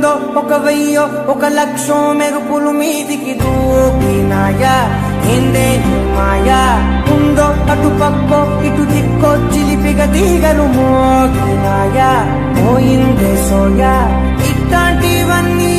వందో ఒక వెయ్యో ఒక లక్షో మెరుపులు మీదికి దూకినాయా ఏందే నీ మాయా ఉందో అటు పక్కో ఇటు దిక్కో చిలిపిగ తీగలు మోగినాయా పోయిందే సోయా ఇట్లాంటివన్నీ